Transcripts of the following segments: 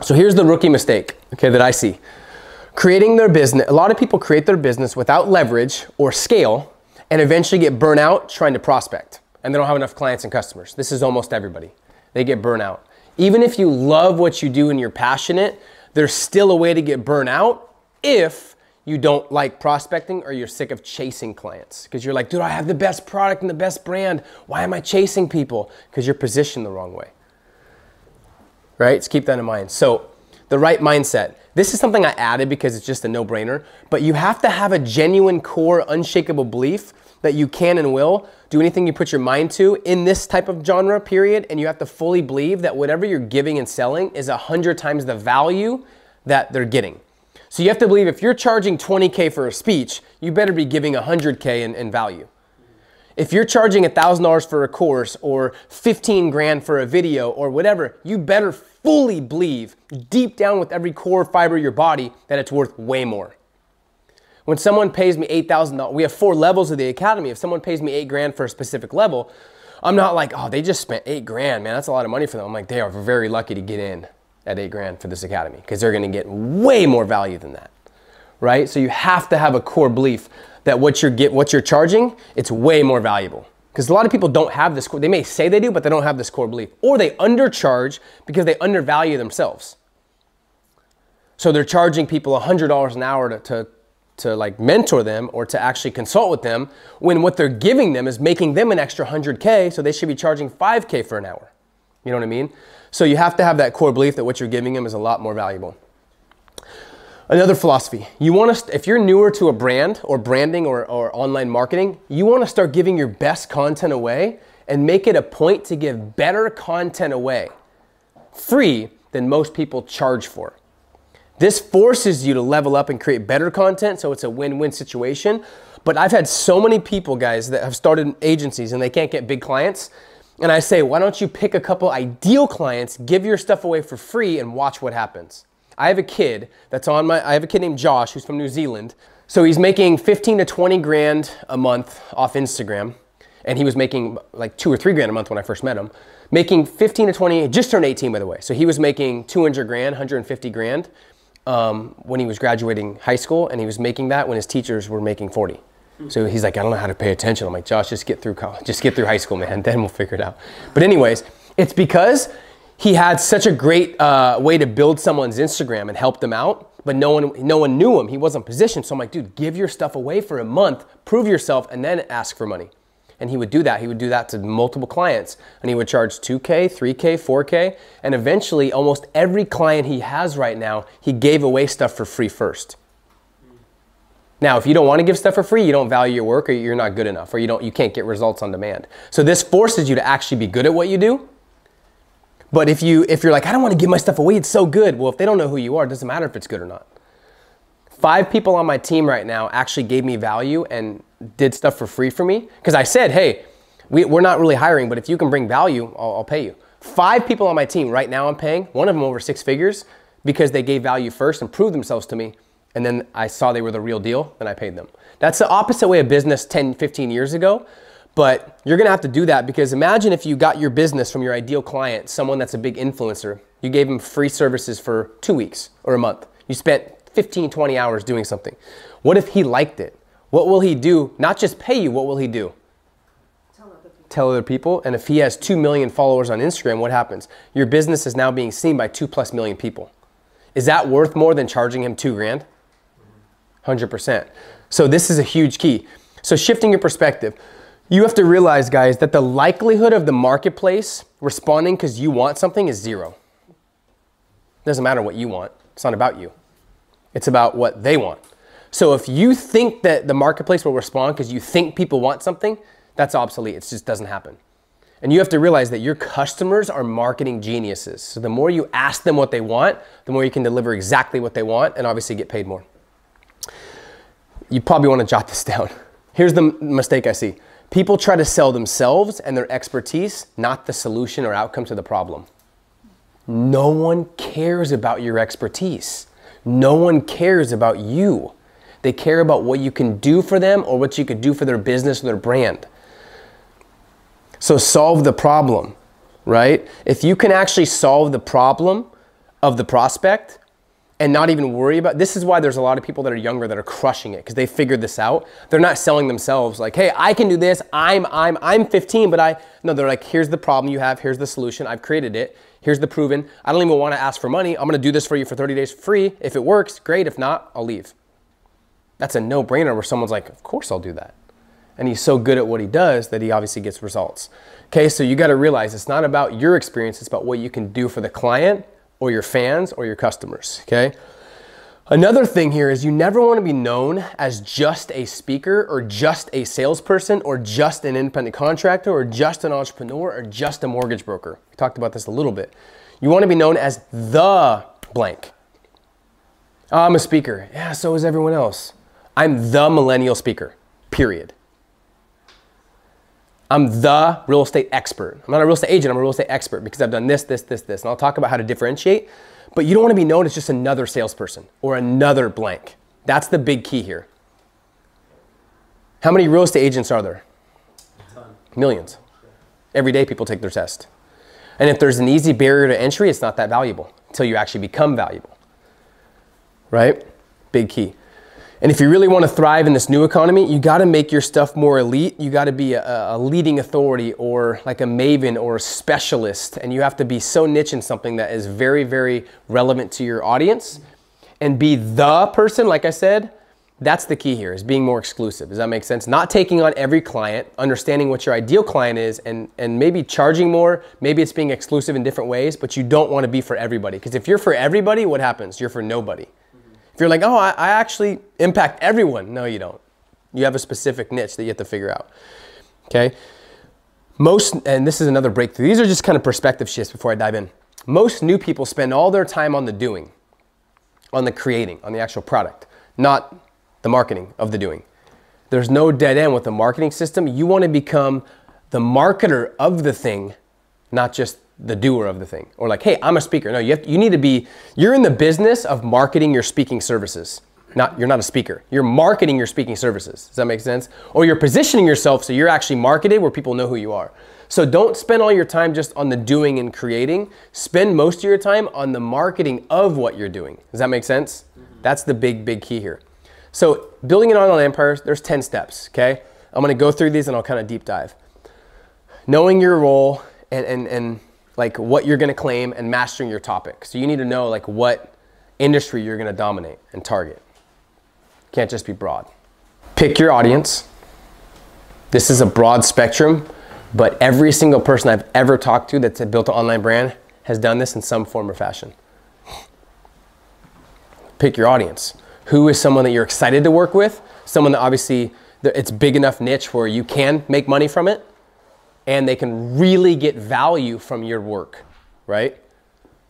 So here's the rookie mistake, okay, that I see. Creating their business, a lot of people create their business without leverage or scale and eventually get burnt out trying to prospect. And they don't have enough clients and customers. This is almost everybody. They get burnt out. Even if you love what you do and you're passionate, there's still a way to get burnt out if you don't like prospecting or you're sick of chasing clients. Because you're like, dude, I have the best product and the best brand. Why am I chasing people? Because you're positioned the wrong way. Right? So keep that in mind. So the right mindset. This is something I added because it's just a no-brainer, but you have to have a genuine core, unshakable belief that you can and will do anything you put your mind to in this type of genre, period, and you have to fully believe that whatever you're giving and selling is 100 times the value that they're getting. So you have to believe if you're charging 20K for a speech, you better be giving 100K in value. If you're charging $1,000 for a course or 15 grand for a video or whatever, you better fully believe deep down with every core fiber of your body that it's worth way more. When someone pays me $8,000, we have 4 levels of the academy. If someone pays me 8 grand for a specific level, I'm not like, oh, they just spent 8 grand, man, that's a lot of money for them. I'm like, they are very lucky to get in at 8 grand for this academy because they're gonna get way more value than that, right? So you have to have a core belief that what you're charging, it's way more valuable. Because a lot of people don't have this core, they may say they do, but they don't have this core belief. Or they undercharge because they undervalue themselves. So they're charging people $100 an hour to like mentor them or to actually consult with them when what they're giving them is making them an extra 100K, so they should be charging 5K for an hour. You know what I mean? So you have to have that core belief that what you're giving them is a lot more valuable. Another philosophy, you want to, if you're newer to a brand or branding or online marketing, you want to start giving your best content away and make it a point to give better content away, free, than most people charge for. This forces you to level up and create better content, so it's a win-win situation. But I've had so many people, guys, that have started agencies and they can't get big clients. And I say, why don't you pick a couple ideal clients, give your stuff away for free and watch what happens. I have a kid I have a kid named Josh who's from New Zealand. So he's making 15 to 20 grand a month off Instagram. And he was making like 2 or 3 grand a month when I first met him. Making 15 to 20, just turned 18 by the way. So he was making 200 grand, 150 grand when he was graduating high school. And he was making that when his teachers were making 40. So he's like, I don't know how to pay attention. I'm like, Josh, just get through college, just get through high school, man. Then we'll figure it out. But anyways, it's because he had such a great way to build someone's Instagram and help them out, but no one knew him. He wasn't positioned. So I'm like, dude, give your stuff away for a month, prove yourself, and then ask for money. And he would do that. He would do that to multiple clients, and he would charge 2K, 3K, 4K, and eventually almost every client he has right now, he gave away stuff for free first. Now, if you don't want to give stuff for free, you don't value your work, or you're not good enough, or you can't get results on demand. So this forces you to actually be good at what you do. But if you're like, I don't want to give my stuff away, it's so good. Well, if they don't know who you are, it doesn't matter if it's good or not. 5 people on my team right now actually gave me value and did stuff for free for me. Because I said, hey, we're not really hiring, but if you can bring value, I'll pay you. 5 people on my team right now I'm paying, one of them over 6 figures, because they gave value first and proved themselves to me. And then I saw they were the real deal, and I paid them. That's the opposite way of business 10, 15 years ago. But you're gonna have to do that, because imagine if you got your business from your ideal client, someone that's a big influencer. You gave him free services for 2 weeks or a month. You spent 15, 20 hours doing something. What if he liked it? What will he do? Not just pay you, what will he do? Tell other people. And if he has 2 million followers on Instagram, what happens? Your business is now being seen by 2+ million people. Is that worth more than charging him 2 grand? 100%. So this is a huge key. So shifting your perspective. You have to realize, guys, that the likelihood of the marketplace responding because you want something is 0. It doesn't matter what you want. It's not about you. It's about what they want. So if you think that the marketplace will respond because you think people want something, that's obsolete. It just doesn't happen. And you have to realize that your customers are marketing geniuses. So the more you ask them what they want, the more you can deliver exactly what they want and obviously get paid more. You probably want to jot this down. Here's the mistake I see. People try to sell themselves and their expertise, not the solution or outcome to the problem. No one cares about your expertise. No one cares about you. They care about what you can do for them or what you could do for their business or their brand. So solve the problem, right? If you can actually solve the problem of the prospect and not even worry about, this is why there's a lot of people that are younger that are crushing it because they figured this out. They're not selling themselves like, hey, I can do this. I'm 15, but no, they're like, here's the problem you have. Here's the solution. I've created it. Here's the proven. I don't even want to ask for money. I'm going to do this for you for 30 days for free. If it works, great. If not, I'll leave. That's a no-brainer where someone's like, of course I'll do that. And he's so good at what he does that he obviously gets results. Okay, so you got to realize it's not about your experience. It's about what you can do for the client or your fans or your customers, okay? Another thing here is you never want to be known as just a speaker or just a salesperson or just an independent contractor or just an entrepreneur or just a mortgage broker. We talked about this a little bit. You want to be known as the blank. Oh, I'm a speaker. Yeah, so is everyone else. I'm the millennial speaker, period. I'm the real estate expert. I'm not a real estate agent, I'm a real estate expert because I've done this, this, this, this. And I'll talk about how to differentiate, but you don't want to be known as just another salesperson or another blank. That's the big key here. How many real estate agents are there? Millions. Every day people take their test. And if there's an easy barrier to entry, it's not that valuable until you actually become valuable, right? Big key. And if you really want to thrive in this new economy, you got to make your stuff more elite. You got to be a leading authority or like a maven or a specialist. And you have to be so niche in something that is very, very relevant to your audience and be the person, like I said, that's the key here is being more exclusive. Does that make sense? Not taking on every client, understanding what your ideal client is and maybe charging more. Maybe it's being exclusive in different ways, but you don't want to be for everybody. Because if you're for everybody, what happens? You're for nobody. If you're like, oh, I actually impact everyone. No, you don't. You have a specific niche that you have to figure out, okay? And this is another breakthrough. These are just kind of perspective shifts before I dive in. Most new people spend all their time on the doing, on the creating, on the actual product, not the marketing of the doing. There's no dead end with the marketing system. You want to become the marketer of the thing, not just the doer of the thing. Or like, hey, I'm a speaker. No, you need to be, you're in the business of marketing your speaking services. You're not a speaker. You're marketing your speaking services. Does that make sense? Or you're positioning yourself so you're actually marketed where people know who you are. So don't spend all your time just on the doing and creating. Spend most of your time on the marketing of what you're doing. Does that make sense? That's the big, big key here. So building an online empire, there's 10 steps, okay? I'm gonna go through these and I'll kind of deep dive. Knowing your role and like what you're gonna claim and mastering your topic. So you need to know like what industry you're gonna dominate and target. Can't just be broad. Pick your audience. This is a broad spectrum, but every single person I've ever talked to that's built an online brand has done this in some form or fashion. Pick your audience. Who is someone that you're excited to work with? Someone that obviously it's big enough niche where you can make money from it and they can really get value from your work, right?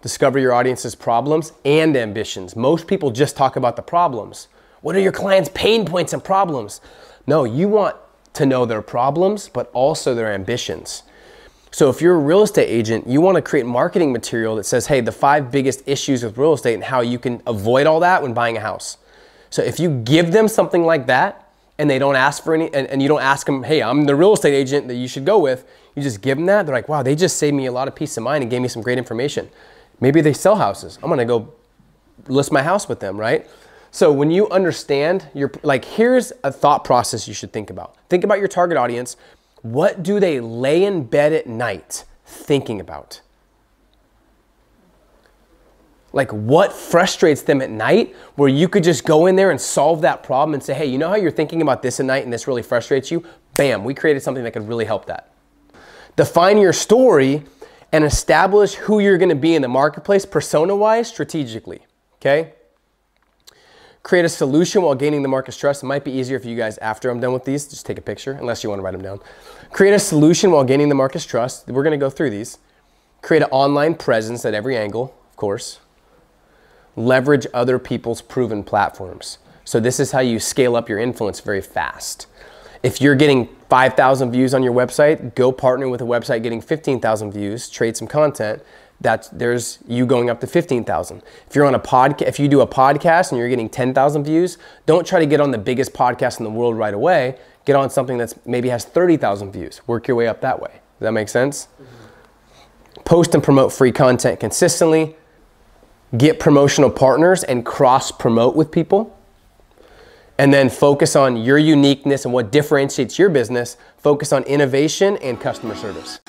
Discover your audience's problems and ambitions. Most people just talk about the problems. What are your clients' pain points and problems? No, you want to know their problems, but also their ambitions. So if you're a real estate agent, you want to create marketing material that says, hey, the 5 biggest issues with real estate and how you can avoid all that when buying a house. So if you give them something like that, and they don't ask for any, and you don't ask them, hey, I'm the real estate agent that you should go with, you just give them that, they're like, wow, they just saved me a lot of peace of mind and gave me some great information. Maybe they sell houses. I'm gonna go list my house with them, right? So when you understand, here's a thought process you should think about. Think about your target audience. What do they lay in bed at night thinking about? Like what frustrates them at night where you could just go in there and solve that problem and say, hey, you know how you're thinking about this at night and this really frustrates you? Bam, we created something that could really help that. Define your story and establish who you're gonna be in the marketplace persona-wise strategically, okay? Create a solution while gaining the market's trust. It might be easier for you guys after I'm done with these, just take a picture, unless you wanna write them down. Create a solution while gaining the market's trust. We're gonna go through these. Create an online presence at every angle, of course. Leverage other people's proven platforms. So this is how you scale up your influence very fast. If you're getting 5,000 views on your website, go partner with a website getting 15,000 views, trade some content. There's you going up to 15,000. If you're on a podcast, if you do a podcast and you're getting 10,000 views, don't try to get on the biggest podcast in the world right away. Get on something that's maybe has 30,000 views. Work your way up that way. Does that make sense? Mm-hmm. Post and promote free content consistently. get promotional partners and cross promote with people, and then focus on your uniqueness and what differentiates your business, focus on innovation and customer service.